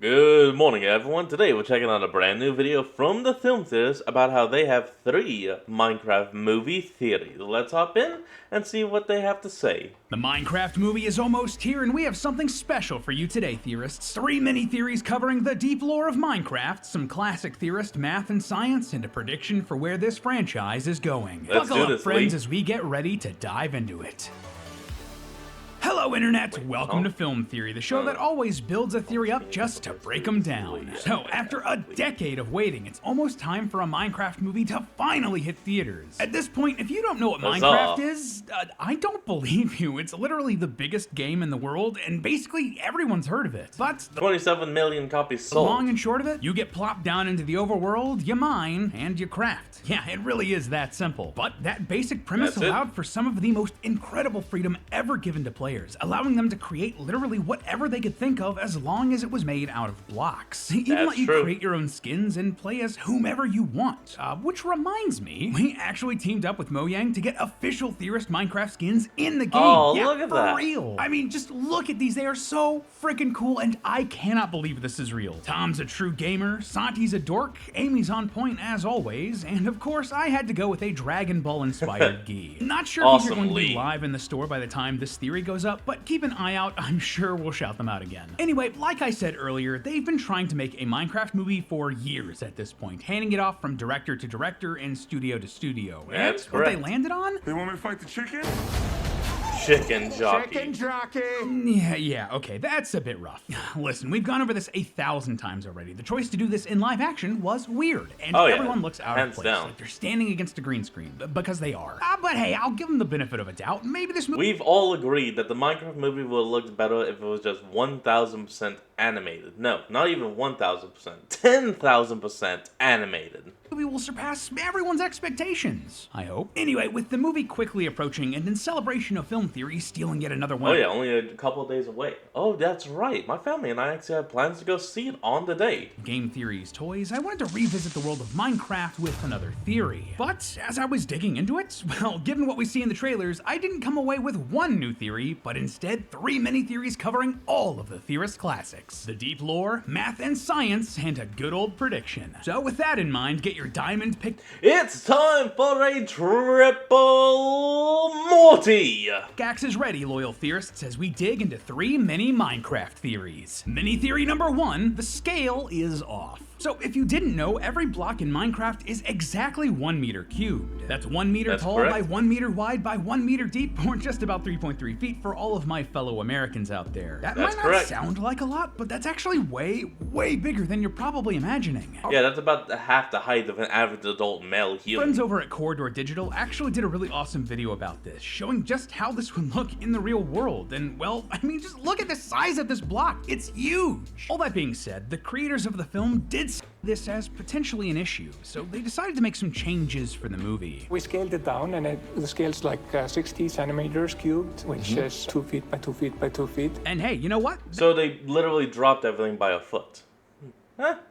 Good morning, everyone. Today we're checking out a brand new video from the Film Theaters about how they have 3 Minecraft movie theories. Let's hop in and see what they have to say. The Minecraft movie is almost here, and we have something special for you today, theorists. 3 mini-theories covering the deep lore of Minecraft, some classic theorist math and science, and a prediction for where this franchise is going. Let's Buckle do up, this, friends, Lee. as we get ready to dive into it. Hello, Internet! Welcome to Film Theory, the show that always builds a theory up just to break them down. So, after a decade of waiting, it's almost time for a Minecraft movie to finally hit theaters. At this point, if you don't know what Minecraft is, I don't believe you. It's literally the biggest game in the world, and basically everyone's heard of it. But 27 million copies the sold. long and short of it, you get plopped down into the overworld, you mine, and you craft. Yeah, it really is that simple. But that basic premise That's it. allowed for some of the most incredible freedom ever given to players, allowing them to create literally whatever they could think of as long as it was made out of blocks. They even That's let you true. create your own skins and play as whomever you want. Which reminds me, we actually teamed up with Mojang to get official Theorist Minecraft skins in the game. Oh, Yeah, look at for that. real. I mean, just look at these. They are so freaking cool, and I cannot believe this is real. Tom's a true gamer, Santi's a dork, Amy's on point as always, and of course I had to go with a Dragon Ball inspired gi. Not sure if these are going to be Awesome, Lee. live in the store by the time this theory goes up, but keep an eye out, I'm sure we'll shout them out again. Anyway, like I said earlier, they've been trying to make a Minecraft movie for years at this point, handing it off from director to director and studio to studio. That's and what they correct. landed on? They want me to fight the chicken? Chicken jockey. Chicken jockey! Yeah, okay, that's a bit rough. Listen, we've gone over this 1,000 times already. The choice to do this in live action was weird, and Oh, yeah. everyone looks out Hands of place. down. Like they're standing against a green screen, because they are. But hey, I'll give them the benefit of a doubt. Maybe this movie We've all agreed that the Minecraft movie would have looked better if it was just 1,000% animated. No, not even 1,000%. 10,000% animated. will surpass everyone's expectations, I hope. Anyway, with the movie quickly approaching and in celebration of film theory stealing yet another one Oh yeah, only a couple of days away. Oh, that's right. My family and I actually have plans to go see it on the day. Game Theory's toys, I wanted to revisit the world of Minecraft with another theory. But as I was digging into it, well, given what we see in the trailers, I didn't come away with one new theory, but instead 3 mini-theories covering all of the Theorist classics. The deep lore, math and science, and a good old prediction. So with that in mind, get your diamond pick It's time for a triple Morty! Gax is ready, loyal theorists, as we dig into 3 mini Minecraft theories. Mini theory number 1, the scale is off. So if you didn't know, every block in Minecraft is exactly 1 meter cubed. That's 1 meter That's tall correct. by 1 meter wide by 1 meter deep, or just about 3.3 feet for all of my fellow Americans out there. That That's might not correct. sound like a lot, but that's actually way, way bigger than you're probably imagining. Yeah, that's about half the height of an average adult male human. Friends over at Corridor Digital actually did a really awesome video about this, showing just how this would look in the real world. And well, I mean, just look at the size of this block. It's huge. All that being said, the creators of the film did see this as potentially an issue, so they decided to make some changes for the movie. We scaled it down, and the scale's like 60 centimeters cubed, which is 2 feet by 2 feet by 2 feet. And hey, you know what? So they literally dropped everything by a foot.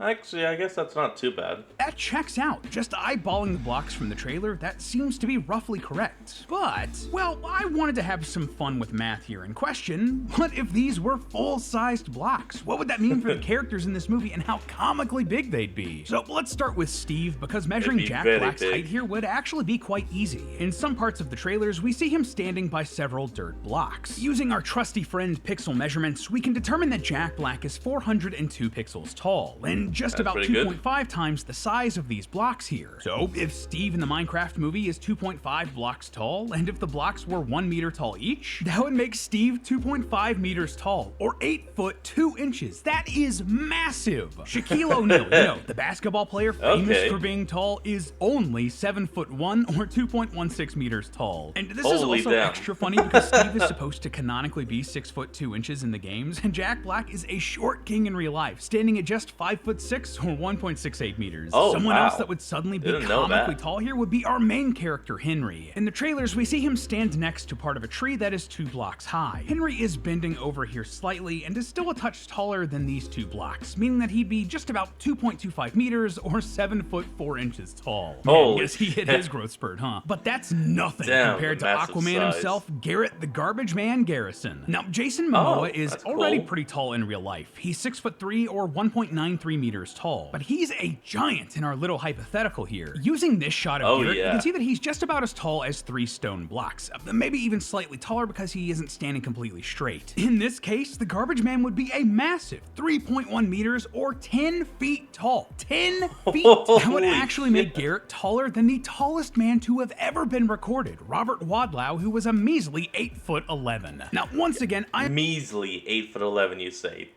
Actually, I guess that's not too bad. That checks out. Just eyeballing the blocks from the trailer, that seems to be roughly correct. But, well, I wanted to have some fun with math here and question, what if these were full-sized blocks? What would that mean for the characters in this movie and how comically big they'd be? So let's start with Steve, because measuring They'd be Jack very Black's big. height here would actually be quite easy. In some parts of the trailers, we see him standing by several dirt blocks. Using our trusty friend pixel measurements, we can determine that Jack Black is 402 pixels tall, and just That's about pretty good. 2.5 times the size of these blocks here. So if Steve in the Minecraft movie is 2.5 blocks tall, and if the blocks were 1 meter tall each, that would make Steve 2.5 meters tall, or 8 foot 2 inches. That is massive. Shaquille O'Neal, you know, the basketball player famous Okay. for being tall, is only 7 foot 1 or 2.16 meters tall. And this is Holy also damn. extra funny because Steve is supposed to canonically be 6 foot 2 inches in the games, and Jack Black is a short king in real life, standing at just 5'6" or 1.68 meters. Oh, Someone wow. else that would suddenly be Didn't know comically that. tall here would be our main character, Henry. In the trailers, we see him stand next to part of a tree that is 2 blocks high. Henry is bending over here slightly and is still a touch taller than these 2 blocks, meaning that he'd be just about 2.25 meters or 7 foot 4 inches tall. Man, Holy yes, he hit shit. his growth spurt, huh? But that's nothing Damn, compared to the massive Aquaman size. himself, Garrett the Garbage Man Garrison. Now, Jason Momoa is that's already cool. pretty tall in real life. He's 6'3" or 1.93 meters tall, but he's a giant in our little hypothetical here. Using this shot of Oh, Garrett, you yeah. can see that he's just about as tall as 3 stone blocks, maybe even slightly taller because he isn't standing completely straight. In this case, the Garbage Man would be a massive 3.1 meters or 10 feet tall. 10 feet! That would Holy actually make shit. Garrett taller than the tallest man to have ever been recorded, Robert Wadlow, who was a measly 8'11". Now, once again, I'm Measly 8'11", you say.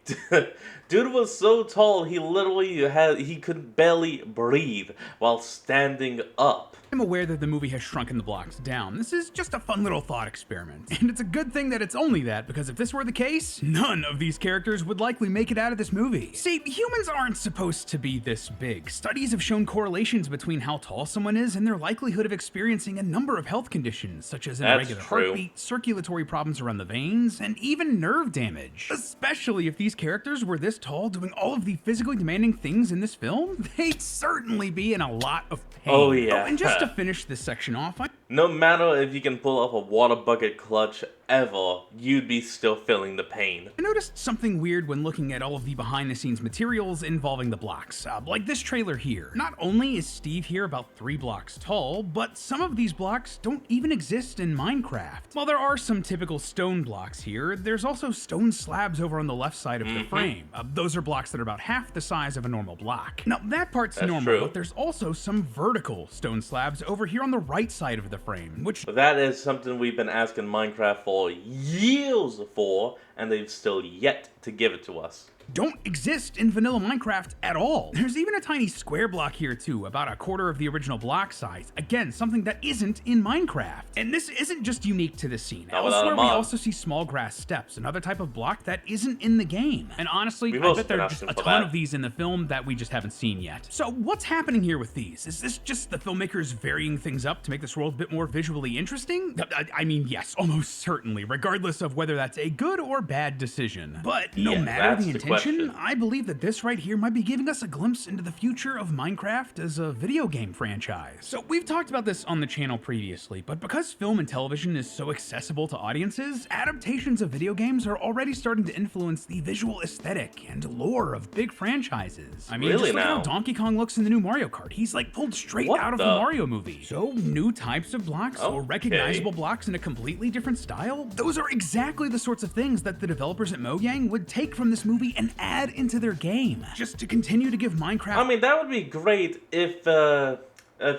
Dude was so tall he could barely breathe while standing up. aware that the movie has shrunken the blocks down. This is just a fun little thought experiment. And it's a good thing that it's only that, because if this were the case, none of these characters would likely make it out of this movie. See, humans aren't supposed to be this big. Studies have shown correlations between how tall someone is and their likelihood of experiencing a number of health conditions, such as an That's irregular true. heartbeat, circulatory problems around the veins, and even nerve damage. Especially if these characters were this tall doing all of the physically demanding things in this film, they'd certainly be in a lot of pain. Oh, yeah. And just to finish this section off, No matter if you can pull off a water bucket clutch ever, you'd be still feeling the pain. I noticed something weird when looking at all of the behind-the-scenes materials involving the blocks, like this trailer here. Not only is Steve here about 3 blocks tall, but some of these blocks don't even exist in Minecraft. While there are some typical stone blocks here, there's also stone slabs over on the left side of the frame. Those are blocks that are about half the size of a normal block. Now, that part's That's normal, true. but there's also some vertical stone slabs over here on the right side of the frame, which That is something we've been asking Minecraft for years for, and they've still yet to give it to us. don't exist in vanilla Minecraft at all. There's even a tiny square block here too, about a quarter of the original block size. Again, something that isn't in Minecraft. And this isn't just unique to this scene. Not without a Elsewhere, we mod. also see small grass steps, another type of block that isn't in the game. And honestly, We've I also bet there been are just asking a for ton that. of these in the film that we just haven't seen yet. So what's happening here with these? Is this just the filmmakers varying things up to make this world a bit more visually interesting? I mean, yes, almost certainly, regardless of whether that's a good or bad decision. But no Yeah, matter that's the the intention, question. I believe that this right here might be giving us a glimpse into the future of Minecraft as a video game franchise. So we've talked about this on the channel previously, but because film and television is so accessible to audiences, adaptations of video games are already starting to influence the visual aesthetic and lore of big franchises. I mean, Really just look at how now? Donkey Kong looks in the new Mario Kart. He's like pulled straight What out of the the- Mario movie. So new types of blocks or Okay. recognizable blocks in a completely different style, those are exactly the sorts of things that the developers at Mojang would take from this movie and add into their game, just to continue to give Minecraft I mean, that would be great if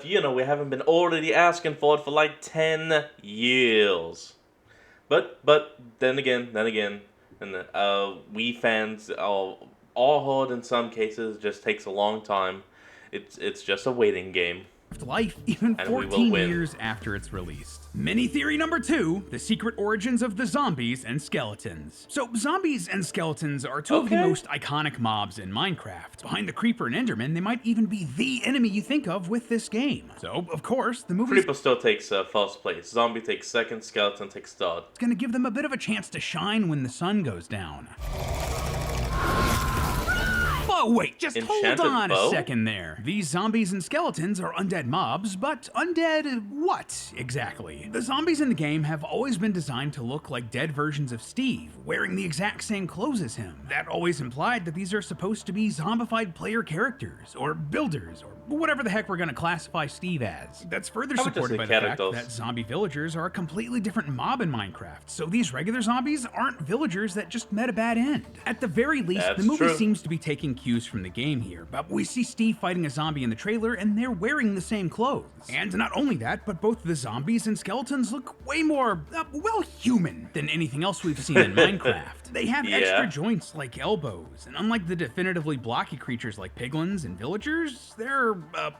you know, we haven't been already asking for it for like 10 years. But then again, and we fans, all hard in some cases, just takes a long time. It's just a waiting game. life even And we will 14 win. years after it's released. Mini theory number 2, the secret origins of the zombies and skeletons. So zombies and skeletons are two of the Okay. most iconic mobs in Minecraft. Behind the Creeper and Enderman, they might even be the enemy you think of with this game. So, of course, the movie's Creeper still takes first place. Zombie takes second. Skeleton takes third. gonna give them a bit of a chance to shine when the sun goes down. Oh wait, just Enchanted hold on bow? a second there. These zombies and skeletons are undead mobs, but undead what exactly? The zombies in the game have always been designed to look like dead versions of Steve, wearing the exact same clothes as him. That always implied that these are supposed to be zombified player characters, or builders, or whatever the heck we're gonna classify Steve as. That's further I would just supported say by the fact characters. that zombie villagers are a completely different mob in Minecraft, so these regular zombies aren't villagers that just met a bad end. At the very least, That's the movie true. seems to be taking cues from the game here, but we see Steve fighting a zombie in the trailer and they're wearing the same clothes. And not only that, but both the zombies and skeletons look way more, well, human than anything else we've seen in Minecraft. They have Yeah. extra joints like elbows, and unlike the definitively blocky creatures like piglins and villagers, they're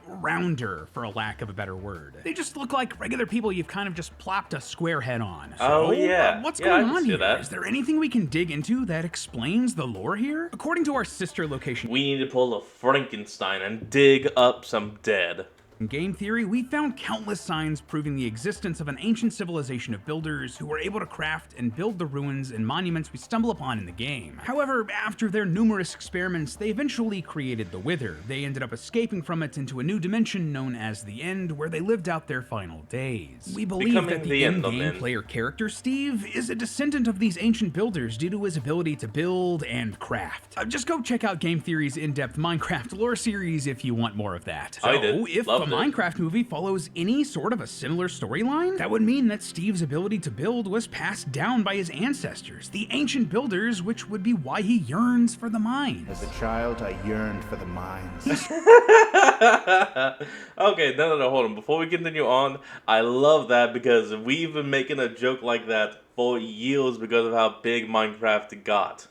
rounder, for a lack of a better word. They just look like regular people you've kind of just plopped a square head on. Oh, yeah. What's Yeah, I going can on see here? that. Is there anything we can dig into that explains the lore here? According to our sister location We need to pull a Frankenstein and dig up some dead. in game theory, we found countless signs proving the existence of an ancient civilization of builders who were able to craft and build the ruins and monuments we stumble upon in the game. However, after their numerous experiments, they eventually created the Wither. They ended up escaping from it into a new dimension known as the End, where they lived out their final days. We believe Becoming that the the End of in-game Men. player character, Steve, is a descendant of these ancient builders due to his ability to build and craft. Just go check out Game Theory's in-depth Minecraft lore series if you want more of that. I did. If Loved the it. Minecraft movie follows any sort of a similar storyline, that would mean that Steve's ability to build was passed down by his ancestors, the ancient builders, which would be why he yearns for the mines. As a child, I yearned for the mines. Okay, no, hold on. Before we continue on, I love that because we've been making a joke like that for years because of how big Minecraft got.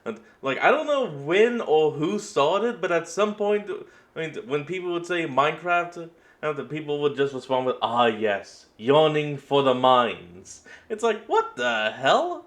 And, like, I don't know when or who started, but at some point, I mean, when people would say Minecraft, the people would just respond with, "Ah, yes, yawning for the mines." It's like, what the hell?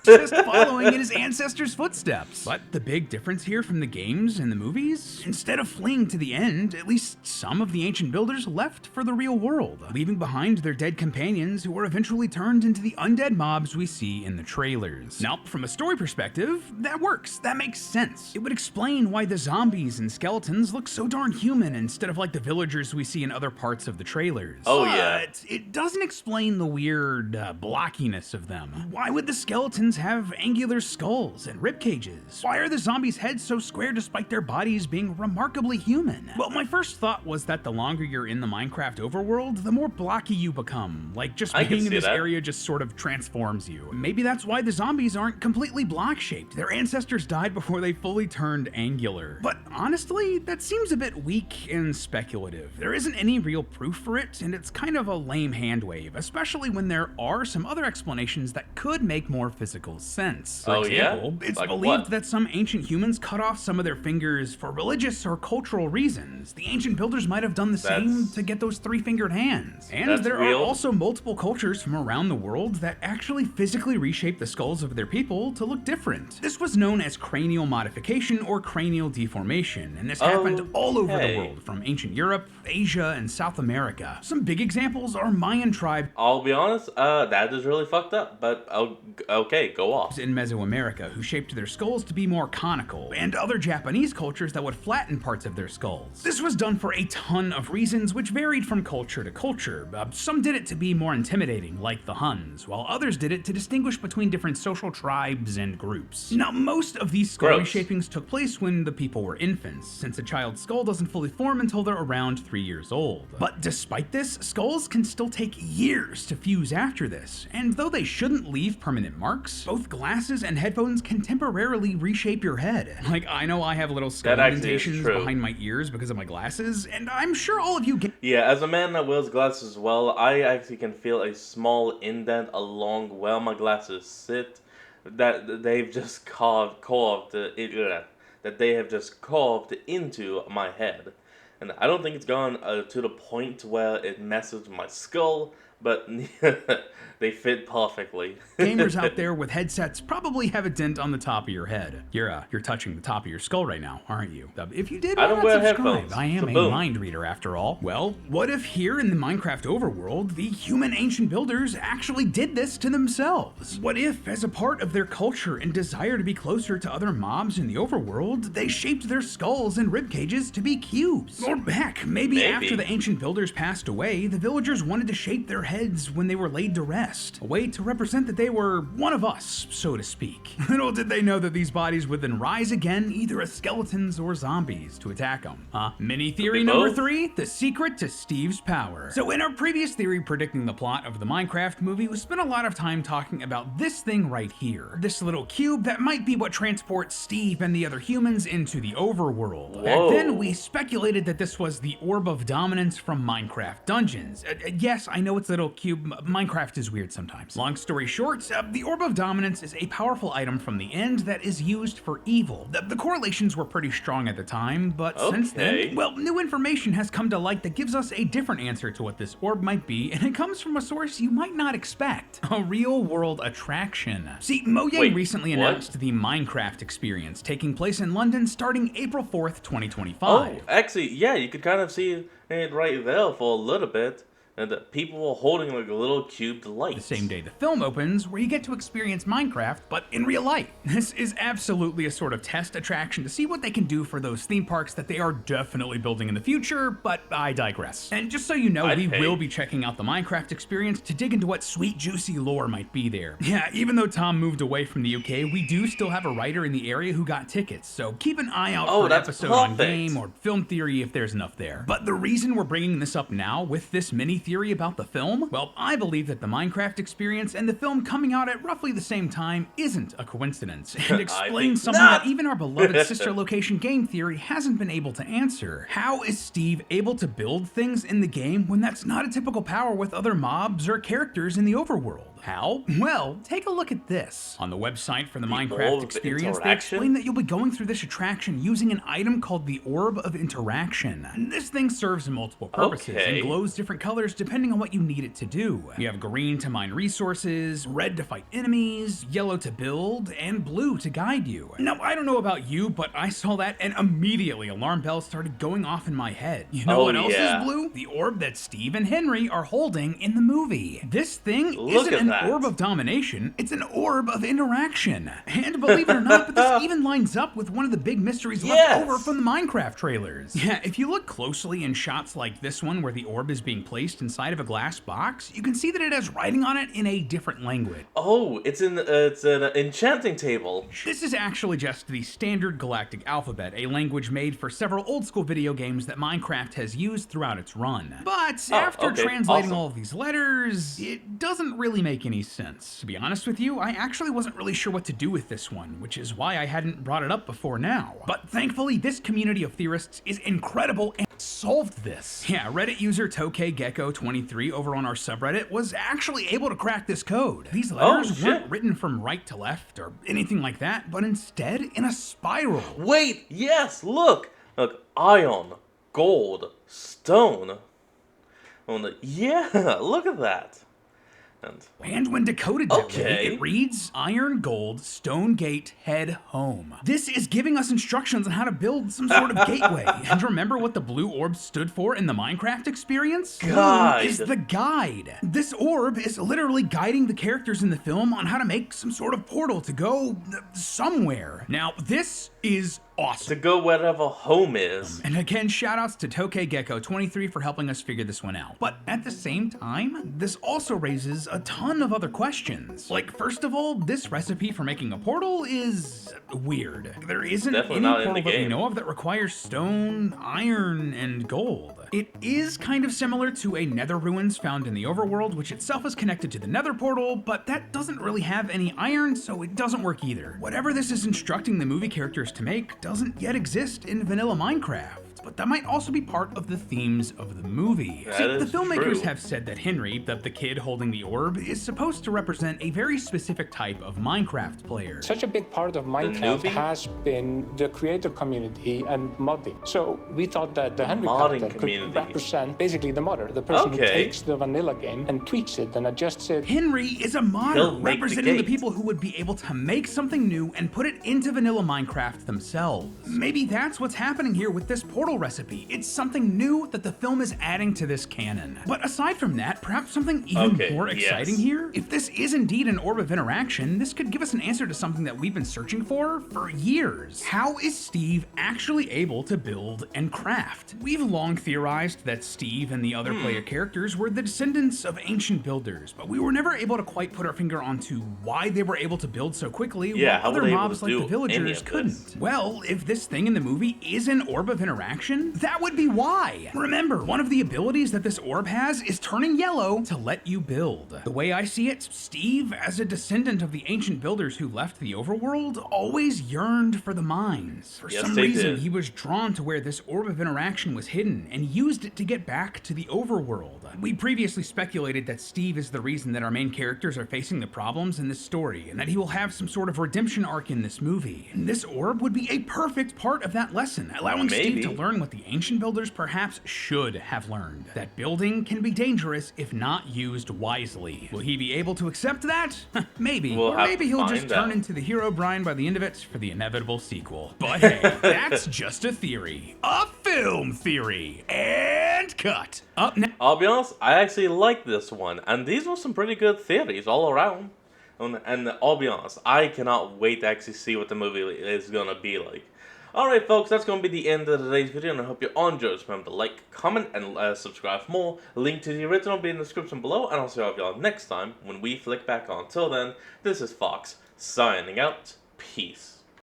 Just following in his ancestors' footsteps. But the big difference here from the games and the movies, instead of fleeing to the end, at least some of the ancient builders left for the real world, leaving behind their dead companions who were eventually turned into the undead mobs we see in the trailers. Now, from a story perspective, that works. That makes sense. It would explain why the zombies and skeletons look so darn human instead of like the villagers we see in other parts of the trailers. Oh, yeah. But it doesn't explain the weird blockiness of them. Why would the skeletons have angular skulls and rib cages? Why are the zombies' heads so square despite their bodies being remarkably human? Well, my first thought was that the longer you're in the Minecraft overworld, the more blocky you become. Like, just I can being in see this that. area just sort of transforms you. Maybe that's why the zombies aren't completely block-shaped. Their ancestors died before they fully turned angular. But honestly, that seems a bit weak and speculative. There isn't any real proof for it, and it's kind of a lame hand wave, especially when there are some other explanations that could make more physical sense. For Oh, yeah? example, it's Like believed what? that some ancient humans cut off some of their fingers for religious or cultural reasons. The ancient builders might have done the same That's- to get those three-fingered hands. And That's there real. are also multiple cultures from around the world that actually physically reshape the skulls of their people to look different. This was known as cranial modification or cranial deformation, and this happened all over the Okay. world, from ancient Europe, Asia, and South America. Some big examples are Mayan tribes I'll be honest, that is really fucked up, but okay, go off. in Mesoamerica who shaped their skulls to be more conical, and other Japanese cultures that would flatten parts of their skulls. This was done for a ton of reasons which varied from culture to culture. Some did it to be more intimidating, like the Huns, while others did it to distinguish between different social tribes and groups. Now, most of these skull Gross. reshapings took place when the people were infants, since a child's skull doesn't fully form until they're around 3 years old. But despite this, skulls can still take years to fuse after this, and though they shouldn't leave permanent marks, both glasses and headphones can temporarily reshape your head. Like, I know I have little skull That actually is indentations true. behind my ears because of my glasses, and I'm sure all of you get Yeah, as a man that wears glasses as well, I actually can feel a small indent along where my glasses sit that they've just that they have just carved into my head. And I don't think it's gone to the point where it messes with my skull, but they fit perfectly. gamers out there with headsets probably have a dent on the top of your head. You're touching the top of your skull right now, aren't you? If you did, I why don't not wear subscribe? headphones. I am a Boom. mind reader after all. Well, what if here in the Minecraft overworld, the human ancient builders actually did this to themselves? What if, as a part of their culture and desire to be closer to other mobs in the overworld, they shaped their skulls and rib cages to be cubes? Or heck, maybe after the ancient builders passed away, the villagers wanted to shape their heads when they were laid to rest, a way to represent that they were one of us, so to speak. Little did they know that these bodies would then rise again, either as skeletons or zombies, to attack them. Mini theory be number both. 3, the secret to Steve's power. So in our previous theory predicting the plot of the Minecraft movie, we spent a lot of time talking about this thing right here. This little cube that might be what transports Steve and the other humans into the overworld. Back Whoa. then, we speculated that this was the Orb of Dominance from Minecraft Dungeons. Yes, I know it's a little little cube. Minecraft is weird sometimes. Long story short, the Orb of Dominance is a powerful item from the end that is used for evil. The correlations were pretty strong at the time, but since then, well, new information has come to light that gives us a different answer to what this orb might be, and it comes from a source you might not expect. A real-world attraction. See, Mojang recently announced the Minecraft experience, taking place in London starting April 4th, 2025. Oh, actually, yeah, you could kind of see it right there for a little bit. And people were holding like a little cubed light. The same day the film opens, where you get to experience Minecraft, but in real life. This is absolutely a sort of test attraction to see what they can do for those theme parks that they are definitely building in the future, but I digress. And just so you know, we will be checking out the Minecraft experience to dig into what sweet, juicy lore might be there. Yeah, even though Tom moved away from the UK, we do still have a writer in the area who got tickets, so keep an eye out for an episode on Game or Film Theory if there's enough there. But the reason we're bringing this up now with this mini theory about the film? Well, I believe that the Minecraft experience and the film coming out at roughly the same time isn't a coincidence, and explains something that even our beloved sister location Game Theory hasn't been able to answer. How is Steve able to build things in the game when that's not a typical power with other mobs or characters in the overworld? How? Well, take a look at this. On the website for the Minecraft experience, they explain that you'll be going through this attraction using an item called the Orb of Interaction. This thing serves multiple purposes and glows different colors depending on what you need it to do. You have green to mine resources, red to fight enemies, yellow to build, and blue to guide you. Now, I don't know about you, but I saw that and immediately alarm bells started going off in my head. You know what else is blue? The orb that Steve and Henry are holding in the movie. This thing isn't an orb of domination, it's an orb of interaction. And believe it or not, but this even lines up with one of the big mysteries left over from the Minecraft trailers. Yeah, if you look closely in shots like this one where the orb is being placed inside of a glass box, you can see that it has writing on it in a different language. Oh, it's an enchanting table. This is actually just the standard galactic alphabet, a language made for several old school video games that Minecraft has used throughout its run. But after translating all of these letters, it doesn't really make any sense. To be honest with you, I actually wasn't really sure what to do with this one, which is why I hadn't brought it up before now. But thankfully, this community of theorists is incredible and solved this. Yeah, Reddit user TokeGecko23 over on our subreddit was actually able to crack this code. These letters weren't written from right to left or anything like that, but instead in a spiral. Wait, yes, look! Look, iron, gold, stone. Yeah, look at that. And when decoded that way, it reads Iron Gold Stone Gate Head Home. This is giving us instructions on how to build some sort of gateway. And remember what the blue orb stood for in the Minecraft experience? Guide. Blue is the guide. This orb is literally guiding the characters in the film on how to make some sort of portal to go somewhere. Now, this is awesome. To go wherever home is. And again, shoutouts to TokeGecko23 for helping us figure this one out. But at the same time, this also raises a ton of other questions. Like, first of all, this recipe for making a portal is weird. There isn't any portal that we know of that requires stone, iron, and gold. It is kind of similar to a nether ruins found in the overworld, which itself is connected to the nether portal, but that doesn't really have any iron, so it doesn't work either. Whatever this is instructing the movie characters to make doesn't yet exist in vanilla Minecraft. But that might also be part of the themes of the movie. See, the filmmakers have said that Henry, the kid holding the orb, is supposed to represent a very specific type of Minecraft player. Such a big part of Minecraft has been the creator community and modding. So we thought that the Henry character could represent basically the modder, the person who takes the vanilla game and tweaks it and adjusts it. Henry is a modder representing the people who would be able to make something new and put it into vanilla Minecraft themselves. Maybe that's what's happening here with this portal recipe. It's something new that the film is adding to this canon. But aside from that, perhaps something even more exciting here? If this is indeed an orb of interaction, this could give us an answer to something that we've been searching for years. How is Steve actually able to build and craft? We've long theorized that Steve and the other player characters were the descendants of ancient builders, but we were never able to quite put our finger onto why they were able to build so quickly while other mobs like the villagers couldn't. Well, if this thing in the movie is an orb of interaction, interaction? That would be why. Remember, one of the abilities that this orb has is turning yellow to let you build. The way I see it, Steve, as a descendant of the ancient builders who left the overworld, always yearned for the mines. For some reason, he was drawn to where this orb of interaction was hidden and used it to get back to the overworld. We previously speculated that Steve is the reason that our main characters are facing the problems in this story, and that he will have some sort of redemption arc in this movie. And this orb would be a perfect part of that lesson, allowing Steve to learn what the ancient builders perhaps should have learned. That building can be dangerous if not used wisely. Will he be able to accept that? Maybe. Or maybe he'll just turn into the hero Brian by the end of it for the inevitable sequel. But hey, that's just a theory. A film theory. And cut. Up next. I'll be honest, I actually like this one, and these were some pretty good theories all around. And I'll be honest, I cannot wait to actually see what the movie is gonna be like. Alright folks, that's going to be the end of today's video, and I hope you all enjoyed. Remember to like, comment, and subscribe for more. Link to the original will be in the description below, and I'll see y'all next time when we flick back on. Till then, this is Fox, signing out. Peace.